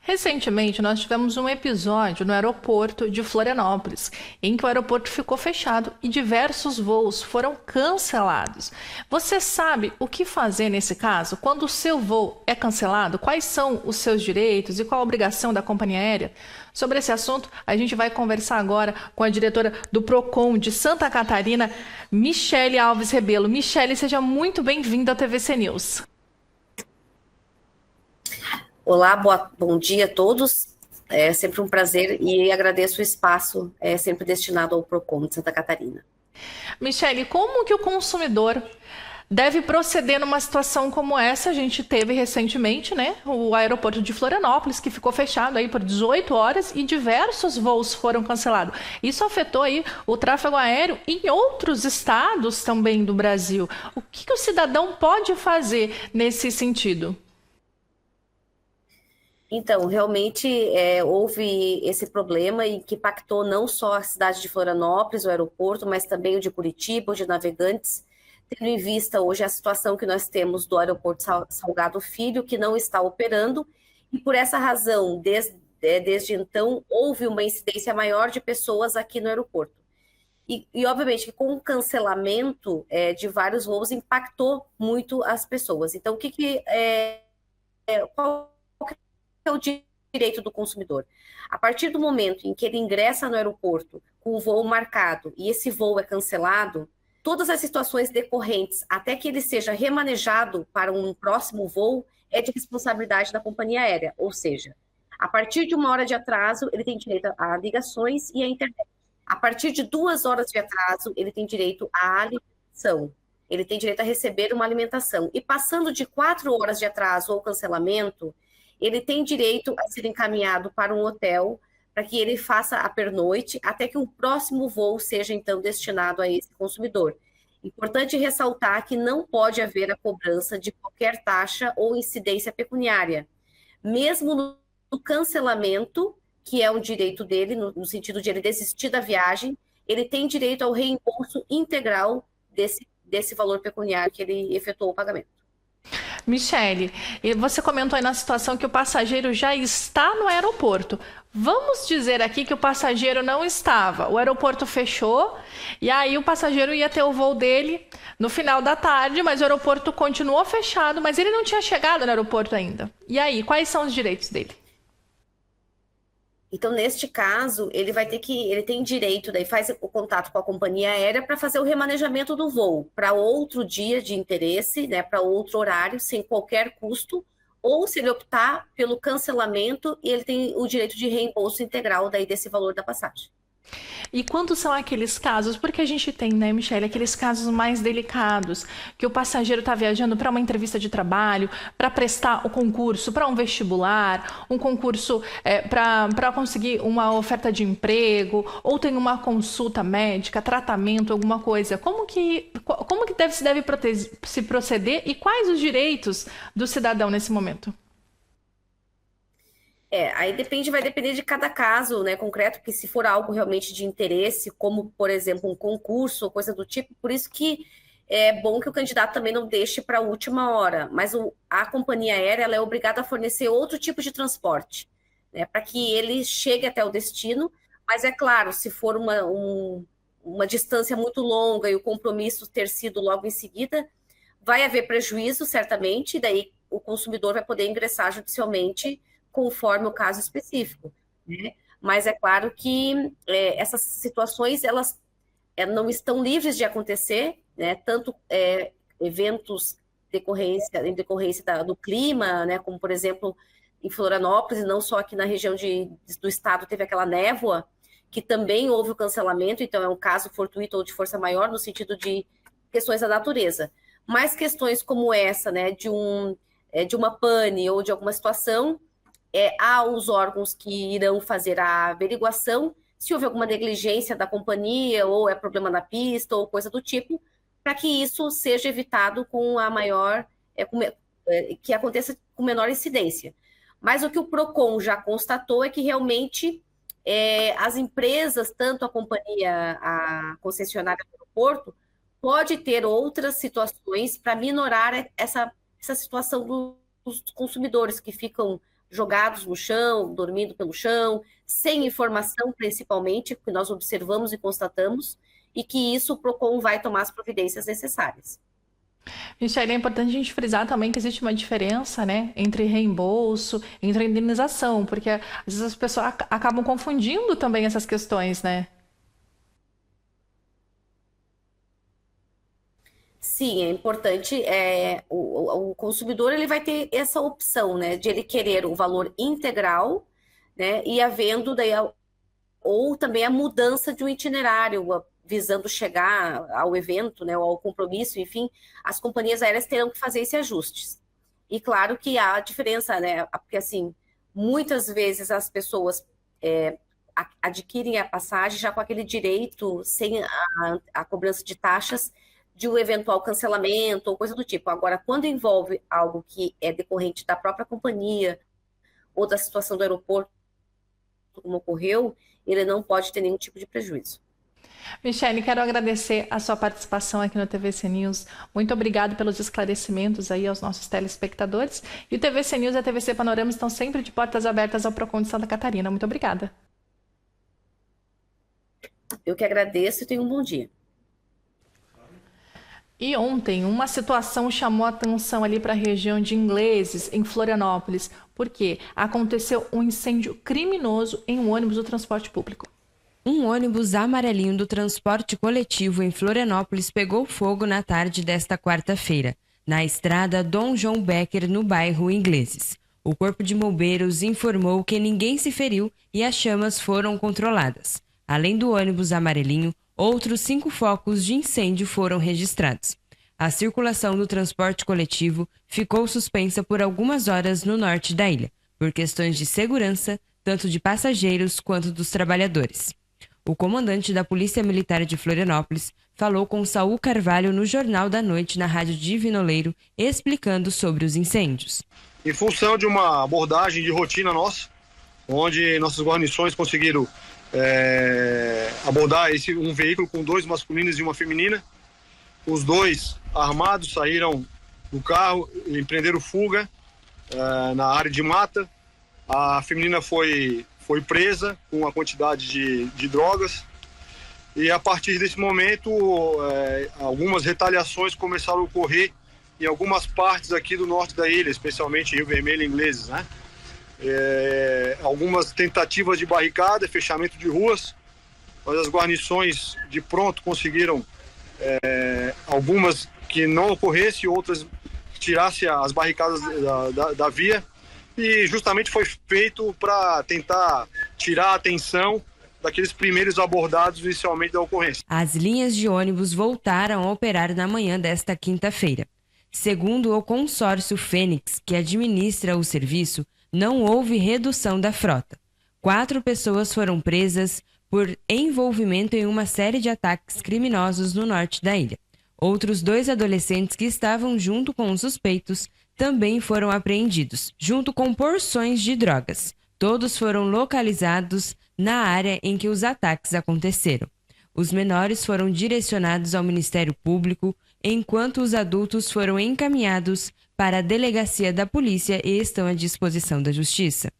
Recentemente, nós tivemos um episódio no aeroporto de Florianópolis, em que o aeroporto ficou fechado e diversos voos foram cancelados. Você sabe o que fazer nesse caso? Quando o seu voo é cancelado, quais são os seus direitos e qual a obrigação da companhia aérea? Sobre esse assunto, a gente vai conversar agora com a diretora do Procon de Santa Catarina, Michele Alves Rebelo. Michele, seja muito bem-vinda ao TVC News. Olá, bom dia a todos. É sempre um prazer e agradeço o espaço sempre destinado ao Procon de Santa Catarina. Michele, como que o consumidor deve proceder numa situação como essa? A gente teve recentemente, né, o aeroporto de Florianópolis, que ficou fechado aí por 18 horas e diversos voos foram cancelados. Isso afetou aí o tráfego aéreo em outros estados também do Brasil. O que o cidadão pode fazer nesse sentido? Então, realmente houve esse problema e que impactou não só a cidade de Florianópolis, o aeroporto, mas também o de Curitiba, o de Navegantes, tendo em vista hoje a situação que nós temos do aeroporto Salgado Filho, que não está operando, e por essa razão, desde então, houve uma incidência maior de pessoas aqui no aeroporto. E obviamente, que com o cancelamento de vários voos, impactou muito as pessoas. Então, qual é o direito do consumidor? A partir do momento em que ele ingressa no aeroporto com o voo marcado e esse voo é cancelado, todas as situações decorrentes até que ele seja remanejado para um próximo voo é de responsabilidade da companhia aérea, ou seja, a partir de 1 hora de atraso, ele tem direito a ligações e a internet. A partir de 2 horas de atraso, ele tem direito à alimentação. Ele tem direito a receber uma alimentação. E passando de 4 horas de atraso ou cancelamento, ele tem direito a ser encaminhado para um hotel para que ele faça a pernoite até que um próximo voo seja, então, destinado a esse consumidor. Importante ressaltar que não pode haver a cobrança de qualquer taxa ou incidência pecuniária. Mesmo no cancelamento, que é um direito dele, no sentido de ele desistir da viagem, ele tem direito ao reembolso integral desse valor pecuniário que ele efetuou o pagamento. Michele, você comentou aí na situação que o passageiro já está no aeroporto. Vamos dizer aqui que o passageiro não estava. O aeroporto fechou e aí o passageiro ia ter o voo dele no final da tarde, mas o aeroporto continuou fechado, mas ele não tinha chegado no aeroporto ainda. E aí, quais são os direitos dele? Então, neste caso, ele tem direito, daí faz o contato com a companhia aérea para fazer o remanejamento do voo para outro dia de interesse, né, para outro horário, sem qualquer custo, ou se ele optar pelo cancelamento, ele tem o direito de reembolso integral daí desse valor da passagem. E quando são aqueles casos, porque a gente tem, né, Michele, aqueles casos mais delicados, que o passageiro está viajando para uma entrevista de trabalho, para prestar o concurso, para um vestibular, um concurso para conseguir uma oferta de emprego, ou tem uma consulta médica, tratamento, alguma coisa. Como que se deve se proceder e quais os direitos do cidadão nesse momento? Aí vai depender de cada caso, né, concreto, porque se for algo realmente de interesse, como, por exemplo, um concurso ou coisa do tipo, por isso que é bom que o candidato também não deixe para a última hora, mas a companhia aérea ela é obrigada a fornecer outro tipo de transporte, né, para que ele chegue até o destino, mas é claro, se for uma distância muito longa e o compromisso ter sido logo em seguida, vai haver prejuízo, certamente, e daí o consumidor vai poder ingressar judicialmente conforme o caso específico, né? Mas é claro que essas situações elas não estão livres de acontecer, né? Tanto eventos em decorrência do clima, né? Como por exemplo em Florianópolis, e não só aqui na região do estado teve aquela névoa que também houve o cancelamento, então é um caso fortuito ou de força maior no sentido de questões da natureza. Mas questões como essa, né? De uma pane ou de alguma situação, há os órgãos que irão fazer a averiguação se houve alguma negligência da companhia ou é problema na pista ou coisa do tipo, para que isso seja evitado com a maior, que aconteça com menor incidência. Mas o que o Procon já constatou é que realmente as empresas, tanto a companhia, a concessionária do aeroporto, pode ter outras situações para minorar essa situação dos consumidores que ficam jogados no chão, dormindo pelo chão, sem informação, principalmente, que nós observamos e constatamos, e que isso o PROCON vai tomar as providências necessárias. Michele, é importante a gente frisar também que existe uma diferença, né, entre reembolso, entre indenização, porque às vezes as pessoas acabam confundindo também essas questões, né? Sim, é importante. O consumidor ele vai ter essa opção, né, de ele querer o valor integral, né, e havendo daí ou também a mudança de um itinerário, visando chegar ao evento, né, ou ao compromisso, enfim, as companhias aéreas terão que fazer esse ajuste. E claro que há diferença, né, porque assim, muitas vezes as pessoas adquirem a passagem já com aquele direito, sem a cobrança de taxas, de um eventual cancelamento ou coisa do tipo. Agora, quando envolve algo que é decorrente da própria companhia ou da situação do aeroporto, como ocorreu, ele não pode ter nenhum tipo de prejuízo. Michele, quero agradecer a sua participação aqui no TVC News. Muito obrigado pelos esclarecimentos aí aos nossos telespectadores. E o TVC News e a TVC Panorama estão sempre de portas abertas ao PROCON de Santa Catarina. Muito obrigada. Eu que agradeço e tenha um bom dia. E ontem, uma situação chamou a atenção ali para a região de Ingleses, em Florianópolis, porque aconteceu um incêndio criminoso em um ônibus do transporte público. Um ônibus amarelinho do transporte coletivo em Florianópolis pegou fogo na tarde desta quarta-feira, na estrada Dom João Becker, no bairro Ingleses. O Corpo de Bombeiros informou que ninguém se feriu e as chamas foram controladas. Além do ônibus amarelinho, outros 5 focos de incêndio foram registrados. A circulação do transporte coletivo ficou suspensa por algumas horas no norte da ilha, por questões de segurança, tanto de passageiros quanto dos trabalhadores. O comandante da Polícia Militar de Florianópolis falou com Saul Carvalho no Jornal da Noite na Rádio Divinoleiro, explicando sobre os incêndios. Em função de uma abordagem de rotina nossa, onde nossas guarnições conseguiram abordar um veículo com 2 masculinos e uma feminina. Os 2 armados saíram do carro e empreenderam fuga na área de mata. A feminina foi presa com uma quantidade de drogas e a partir desse momento algumas retaliações começaram a ocorrer em algumas partes aqui do norte da ilha, especialmente Rio Vermelho e Ingleses, né? Algumas tentativas de barricada, fechamento de ruas, mas as guarnições de pronto conseguiram algumas que não ocorresse, outras que tirasse as barricadas da via, e justamente foi feito para tentar tirar a atenção daqueles primeiros abordados inicialmente da ocorrência. As linhas de ônibus voltaram a operar na manhã desta quinta-feira. Segundo o consórcio Fênix, que administra o serviço, não houve redução da frota. 4 pessoas foram presas por envolvimento em uma série de ataques criminosos no norte da ilha. Outros 2 adolescentes que estavam junto com os suspeitos também foram apreendidos, junto com porções de drogas. Todos foram localizados na área em que os ataques aconteceram. Os menores foram direcionados ao Ministério Público, enquanto os adultos foram encaminhados para a delegacia da polícia e estão à disposição da justiça.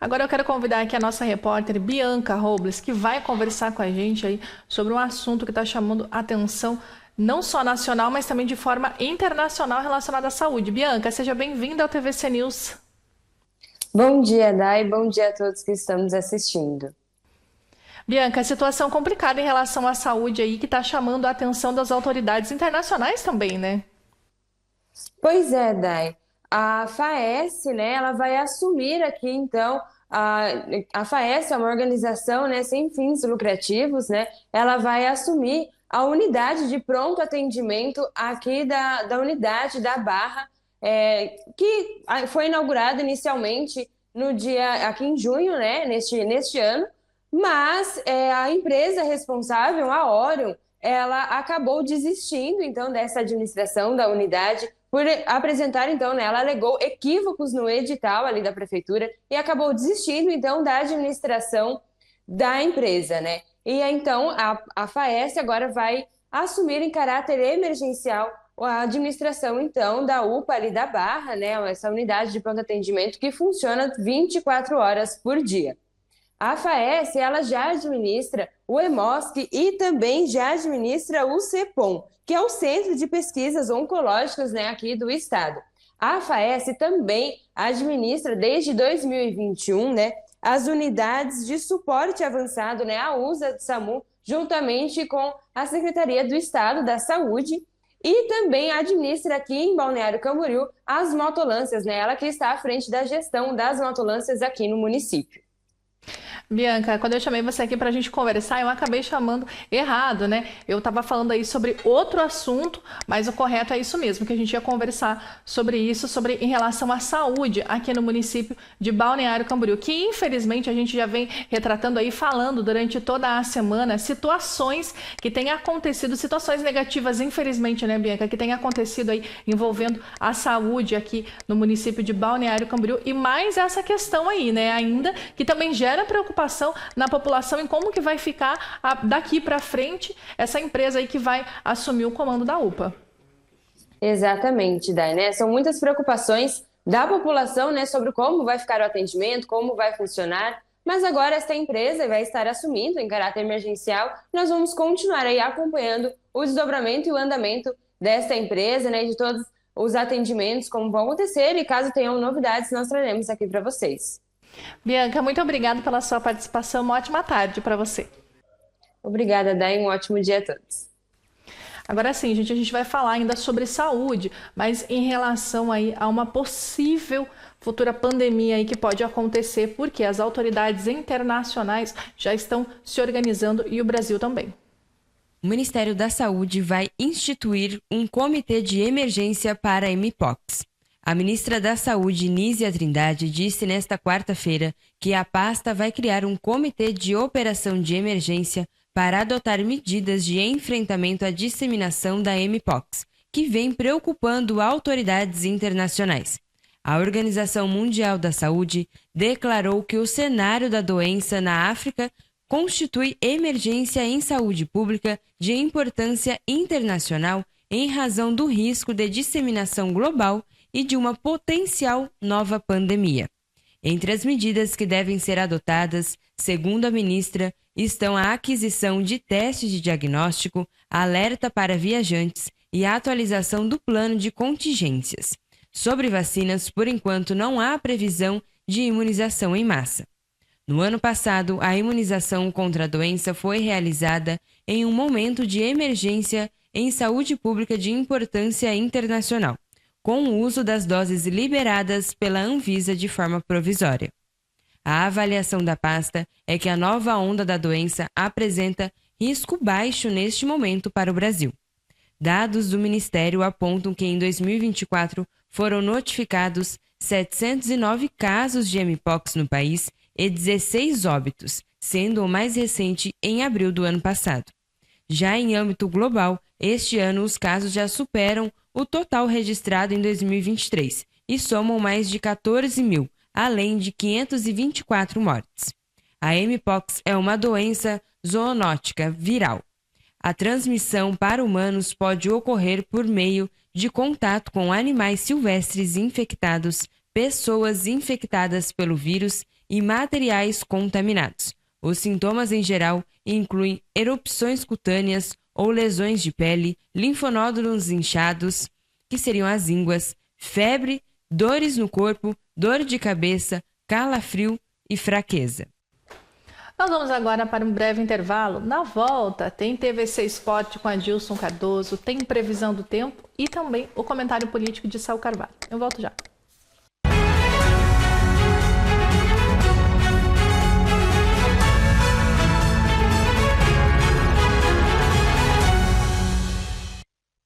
Agora eu quero convidar aqui a nossa repórter Bianca Robles, que vai conversar com a gente aí sobre um assunto que está chamando a atenção não só nacional, mas também de forma internacional relacionado à saúde. Bianca, seja bem-vinda ao TVC News. Bom dia, Dai, bom dia a todos que estamos assistindo. Bianca, a situação complicada em relação à saúde aí que está chamando a atenção das autoridades internacionais também, né? Pois é, Dai. A FAES, né, ela vai assumir aqui, então, a FAES é uma organização, né, sem fins lucrativos, né, ela vai assumir a unidade de pronto atendimento aqui da unidade da Barra, que foi inaugurada inicialmente no dia, aqui em junho, né, neste ano, mas a empresa responsável, a Orion, ela acabou desistindo, então, dessa administração da unidade, por apresentar, então, né, ela alegou equívocos no edital ali da prefeitura e acabou desistindo, então, da administração da empresa, né? E, então, a FAES agora vai assumir em caráter emergencial a administração, então, da UPA ali da Barra, né, essa unidade de pronto atendimento que funciona 24 horas por dia. A FAES, ela já administra o EMOSC e também já administra o CEPOM, que é o Centro de Pesquisas Oncológicas, né, aqui do estado. A FAES também administra desde 2021, né, as unidades de suporte avançado, né, a USA do SAMU, juntamente com a Secretaria do Estado da Saúde, e também administra aqui em Balneário Camboriú as motolâncias, né, ela que está à frente da gestão das motolâncias aqui no município. Bianca, quando eu chamei você aqui para a gente conversar, eu acabei chamando errado, né? Eu estava falando aí sobre outro assunto, mas o correto é isso mesmo, que a gente ia conversar sobre isso, sobre em relação à saúde aqui no município de Balneário Camboriú, que infelizmente a gente já vem retratando aí, falando durante toda a semana, situações que têm acontecido, situações negativas, infelizmente, né, Bianca, que têm acontecido aí envolvendo a saúde aqui no município de Balneário Camboriú, e mais essa questão aí, né, ainda, que também gera preocupação na população em como que vai ficar daqui para frente essa empresa aí que vai assumir o comando da UPA. Exatamente, Dai, né? São muitas preocupações da população, né, sobre como vai ficar o atendimento, como vai funcionar, mas agora esta empresa vai estar assumindo em caráter emergencial. Nós vamos continuar aí acompanhando o desdobramento e o andamento desta empresa, né, de todos os atendimentos, como vão acontecer, e caso tenham novidades, nós traremos aqui para vocês. Bianca, muito obrigada pela sua participação. Uma ótima tarde para você. Obrigada, Dai. Um ótimo dia a todos. Agora sim, gente, a gente vai falar ainda sobre saúde, mas em relação aí a uma possível futura pandemia aí que pode acontecer, porque as autoridades internacionais já estão se organizando e o Brasil também. O Ministério da Saúde vai instituir um comitê de emergência para a Mpox. A ministra da Saúde, Nízia Trindade, disse nesta quarta-feira que a pasta vai criar um comitê de operação de emergência para adotar medidas de enfrentamento à disseminação da Mpox, que vem preocupando autoridades internacionais. A Organização Mundial da Saúde declarou que o cenário da doença na África constitui emergência em saúde pública de importância internacional em razão do risco de disseminação global e de uma potencial nova pandemia. Entre as medidas que devem ser adotadas, segundo a ministra, estão a aquisição de testes de diagnóstico, alerta para viajantes e a atualização do plano de contingências. Sobre vacinas, por enquanto não há previsão de imunização em massa. No ano passado, a imunização contra a doença foi realizada em um momento de emergência em saúde pública de importância internacional, com o uso das doses liberadas pela Anvisa de forma provisória. A avaliação da pasta é que a nova onda da doença apresenta risco baixo neste momento para o Brasil. Dados do Ministério apontam que em 2024 foram notificados 709 casos de Mpox no país e 16 óbitos, sendo o mais recente em abril do ano passado. Já em âmbito global, este ano os casos já superam o total registrado em 2023 e somam mais de 14 mil, além de 524 mortes. A Mpox é uma doença zoonótica viral. A transmissão para humanos pode ocorrer por meio de contato com animais silvestres infectados, pessoas infectadas pelo vírus e materiais contaminados. Os sintomas em geral incluem erupções cutâneas ou lesões de pele, linfonódulos inchados, que seriam as ínguas, febre, dores no corpo, dor de cabeça, calafrio e fraqueza. Nós vamos agora para um breve intervalo. Na volta, tem TVC Esporte com Adilson Cardoso, tem previsão do tempo e também o comentário político de Saul Carvalho. Eu volto já.